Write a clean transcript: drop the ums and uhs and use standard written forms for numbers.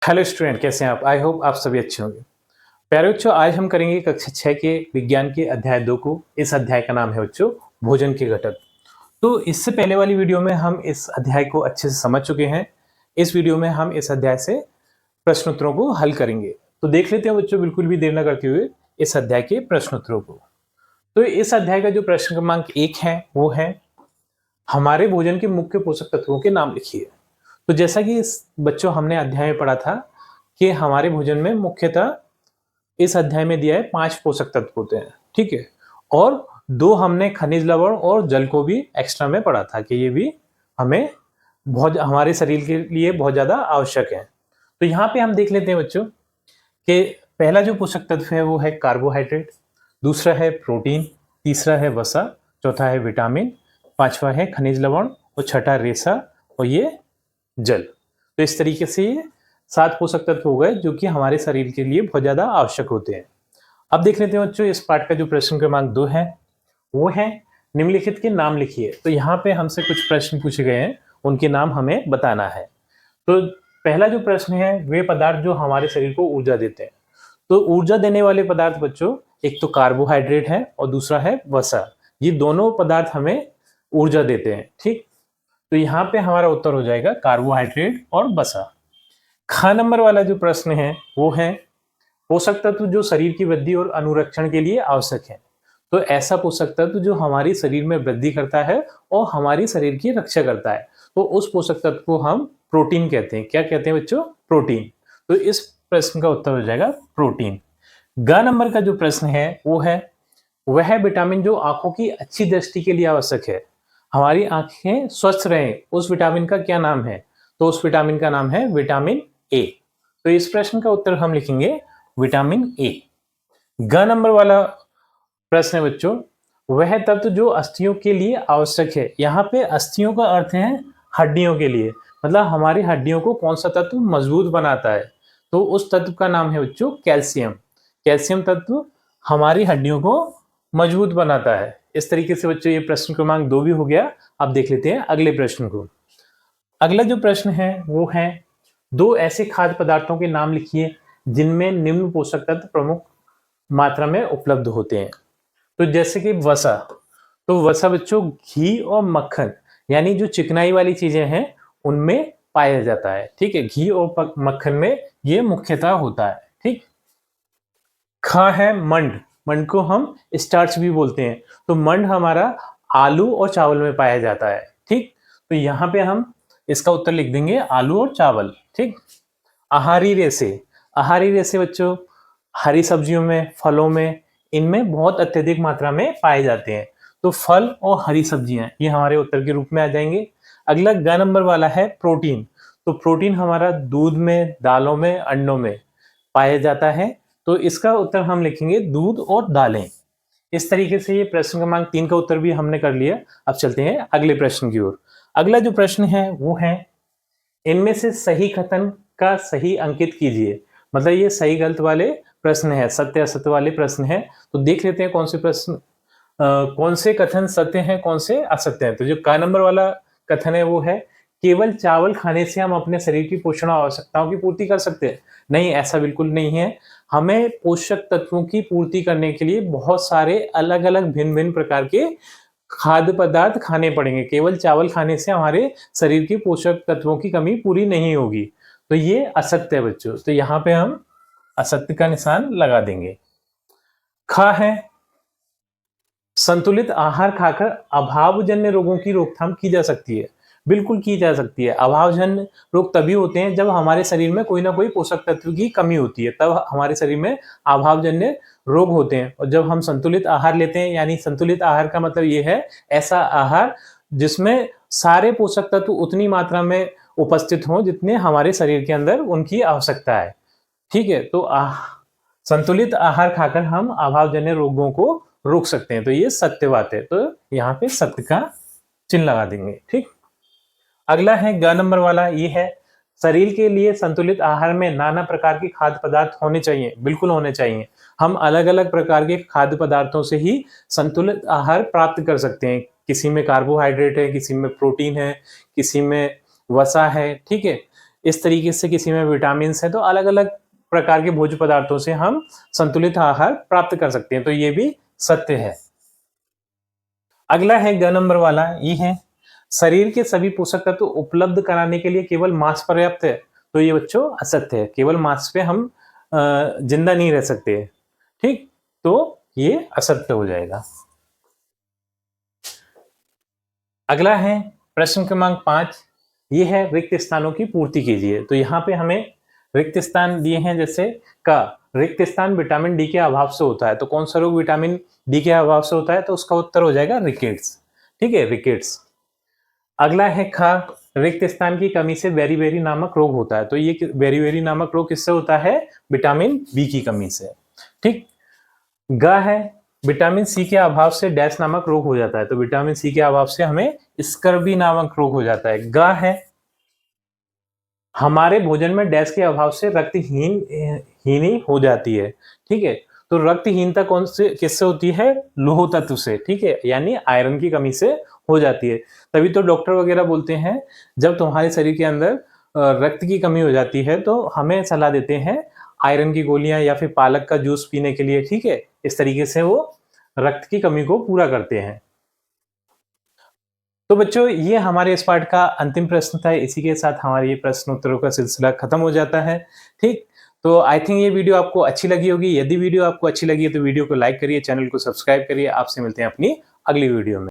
Hello student, कैसे हैं आप? आई होप आप सभी अच्छे होंगे। प्यारे बच्चों, आज हम करेंगे कक्षा 6 के विज्ञान के अध्याय 2 को। इस अध्याय का नाम है बच्चों भोजन के घटक। तो इससे पहले वाली वीडियो में हम इस अध्याय को अच्छे से समझ चुके हैं। इस वीडियो में हम इस अध्याय से प्रश्न उत्तरों को हल करेंगे। तो देख लेते हैं बच्चों, बिल्कुल भी देर न करते हुए इस अध्याय के प्रश्न उत्तरों को। तो इस अध्याय का जो प्रश्न क्रमांक 1 है वो है, हमारे भोजन के मुख्य पोषक तत्वों के नाम लिखिए। तो जैसा कि बच्चों हमने अध्याय में पढ़ा था कि हमारे भोजन में मुख्यतः इस अध्याय में दिया है 5 पोषक तत्व होते हैं, ठीक है। और 2 हमने खनिज लवण और जल को भी एक्स्ट्रा में पढ़ा था कि ये भी हमें हमारे शरीर के लिए बहुत ज्यादा आवश्यक है। तो यहाँ पे हम देख लेते हैं बच्चों कि पहला जो पोषक तत्व है वो है कार्बोहाइड्रेट, दूसरा है प्रोटीन, तीसरा है वसा, चौथा है विटामिन, पांचवा है खनिज लवण और छठा रेशा और ये जल। तो इस तरीके से ये 7 पोषक तत्व हो गए जो कि हमारे शरीर के लिए बहुत ज्यादा आवश्यक होते हैं। अब देख लेते हैं बच्चों, इस पाठ का जो प्रश्न क्रमांक 2 है वो है, निम्नलिखित के नाम लिखिए। तो यहाँ पे हमसे कुछ प्रश्न पूछे गए हैं, उनके नाम हमें बताना है। तो पहला जो प्रश्न है, वे पदार्थ जो हमारे शरीर को ऊर्जा देते हैं। तो ऊर्जा देने वाले पदार्थ बच्चों, एक तो कार्बोहाइड्रेट है और दूसरा है वसा। ये दोनों पदार्थ हमें ऊर्जा देते हैं, ठीक। तो यहाँ पे हमारा उत्तर हो जाएगा कार्बोहाइड्रेट और वसा। ख नंबर वाला जो प्रश्न है वो है, पोषक तत्व जो शरीर की वृद्धि और अनुरक्षण के लिए आवश्यक है। तो ऐसा पोषक तत्व जो हमारे शरीर में वृद्धि करता है और हमारी शरीर की रक्षा करता है, तो उस पोषक तत्व को हम प्रोटीन कहते हैं। क्या कहते हैं बच्चों? प्रोटीन। तो इस प्रश्न का उत्तर हो जाएगा प्रोटीन। ग नंबर का जो प्रश्न है वो है, वह विटामिन जो आंखों की अच्छी दृष्टि के लिए आवश्यक है, हमारी आंखें स्वस्थ रहें, उस विटामिन का क्या नाम है? तो उस विटामिन का नाम है विटामिन ए। तो इस प्रश्न का उत्तर हम लिखेंगे विटामिन ए। ग नंबर वाला प्रश्न है बच्चों, वह तत्व जो अस्थियों के लिए आवश्यक है। यहाँ पे अस्थियों का अर्थ है हड्डियों के लिए, मतलब हमारी हड्डियों को कौन सा तत्व मजबूत बनाता है, तो उस तत्व का नाम है बच्चों कैल्शियम। कैल्शियम तत्व हमारी हड्डियों को मजबूत बनाता है। इस तरीके से बच्चों ये प्रश्न क्रमांक 2 भी हो गया। अब देख लेते हैं अगले प्रश्न को। अगला जो प्रश्न है वो है, 2 ऐसे खाद्य पदार्थों के नाम लिखिए जिनमें निम्न पोषक तत्व प्रमुख मात्रा में उपलब्ध होते हैं। तो जैसे कि वसा, तो वसा बच्चों घी और मक्खन यानी जो चिकनाई वाली चीजें हैं उनमें पाया जाता है, ठीक है। घी और मक्खन में ये मुख्यतः होता है, ठीक। ख है मंड। मंड को हम स्टार्च भी बोलते हैं। तो मंड हमारा आलू और चावल में पाया जाता है, ठीक। तो यहाँ पे हम इसका उत्तर लिख देंगे आलू और चावल, ठीक। आहारी रेशे। आहारी रेशे बच्चों हरी सब्जियों में, फलों में, इनमें बहुत अत्यधिक मात्रा में पाए जाते हैं। तो फल और हरी सब्जियां ये हमारे उत्तर के रूप में आ जाएंगे। अगला ग नंबर वाला है प्रोटीन। तो प्रोटीन हमारा दूध में, दालों में, अंडों में पाया जाता है। तो इसका उत्तर हम लिखेंगे दूध और दालें। इस तरीके से ये प्रश्न क्रमांक 3 का उत्तर भी हमने कर लिया। अब चलते हैं अगले प्रश्न की ओर। अगला जो प्रश्न है वो है, इनमें से सही कथन का सही अंकित कीजिए। मतलब ये सही गलत वाले प्रश्न है, सत्य असत्य वाले प्रश्न है। तो देख लेते हैं कौन से प्रश्न कौन से कथन सत्य हैं, कौन से असत्य हैं। तो जो क नंबर वाला कथन है वो है, केवल चावल खाने से हम अपने शरीर की पोषण आवश्यकताओं की पूर्ति कर सकते हैं। नहीं, ऐसा बिल्कुल नहीं है। हमें पोषक तत्वों की पूर्ति करने के लिए बहुत सारे अलग अलग भिन्न भिन्न प्रकार के खाद्य पदार्थ खाने पड़ेंगे। केवल चावल खाने से हमारे शरीर की पोषक तत्वों की कमी पूरी नहीं होगी। तो ये असत्य है बच्चों। तो यहाँ पे हम असत्य का निशान लगा देंगे। ख है, संतुलित आहार खाकर अभावजन्य रोगों की रोकथाम की जा सकती है। बिल्कुल की जा सकती है। अभावजन्य रोग तभी होते हैं जब हमारे शरीर में कोई ना कोई पोषक तत्व की कमी होती है, तब हमारे शरीर में अभावजन्य रोग होते हैं। और जब हम संतुलित आहार लेते हैं, यानी संतुलित आहार का मतलब ये है ऐसा आहार जिसमें सारे पोषक तत्व उतनी मात्रा में उपस्थित हों जितने हमारे शरीर के अंदर उनकी आवश्यकता है, ठीक है। तो संतुलित आहार खाकर हम अभावजन्य रोगों को रोक सकते हैं। तो ये सत्य बात है। तो यहाँ पे सत्य का चिन्ह लगा देंगे, ठीक। अगला है ग नंबर वाला, ये है, शरीर के लिए संतुलित आहार में नाना प्रकार के खाद्य पदार्थ होने चाहिए। बिल्कुल होने चाहिए। हम अलग अलग प्रकार के खाद्य पदार्थों से ही संतुलित आहार प्राप्त कर सकते हैं। किसी में कार्बोहाइड्रेट है, किसी में प्रोटीन है, किसी में वसा है, ठीक है। इस तरीके से किसी में विटामिन है, तो अलग अलग प्रकार के भोज्य पदार्थों से हम संतुलित आहार प्राप्त कर सकते हैं। तो ये भी सत्य है। अगला है ग नंबर वाला, ये है शरीर के सभी पोषक तत्व उपलब्ध कराने के लिए केवल मांस पर्याप्त है। तो ये बच्चों असत्य है, केवल मांस पे हम जिंदा नहीं रह सकते। ठीक, तो ये असत्य हो जाएगा। अगला है प्रश्न क्रमांक 5, ये है रिक्त स्थानों की पूर्ति कीजिए। तो यहाँ पे हमें रिक्त स्थान दिए हैं, जैसे का रिक्त स्थान विटामिन डी के अभाव से होता है। तो कौन सा रोग विटामिन डी के अभाव से होता है? तो उसका उत्तर हो जाएगा रिकेट्स। ठीक है, रिकेट्स। अगला है ख रिक्त स्थान की कमी से बेरी नामक रोग होता है। तो ये बेरी नामक रोग किससे होता है? विटामिन बी की कमी से। ठीक। ग है विटामिन सी के अभाव से डैश नामक रोग हो जाता है। तो विटामिन सी के अभाव से हमें स्कर्वी नामक रोग हो जाता है। ग है हमारे भोजन में डैश के अभाव से रक्तहीनी हो जाती है। ठीक है, तो रक्तहीनता कौन से किससे होती है? लौह तत्व से। ठीक है, यानी आयरन की कमी से हो जाती है। तभी तो डॉक्टर वगैरह बोलते हैं जब तुम्हारे शरीर के अंदर रक्त की कमी हो जाती है तो हमें सलाह देते हैं आयरन की गोलियां या फिर पालक का जूस पीने के लिए। ठीक है, इस तरीके से वो रक्त की कमी को पूरा करते हैं। तो बच्चों, ये हमारे इस पाठ का अंतिम प्रश्न था। इसी के साथ हमारे ये प्रश्न उत्तरों का सिलसिला खत्म हो जाता है। ठीक, तो आई थिंक ये वीडियो आपको अच्छी लगी होगी। यदि वीडियो आपको अच्छी लगी है तो वीडियो को लाइक करिए, चैनल को सब्सक्राइब करिए। आपसे मिलते हैं अपनी अगली वीडियो में।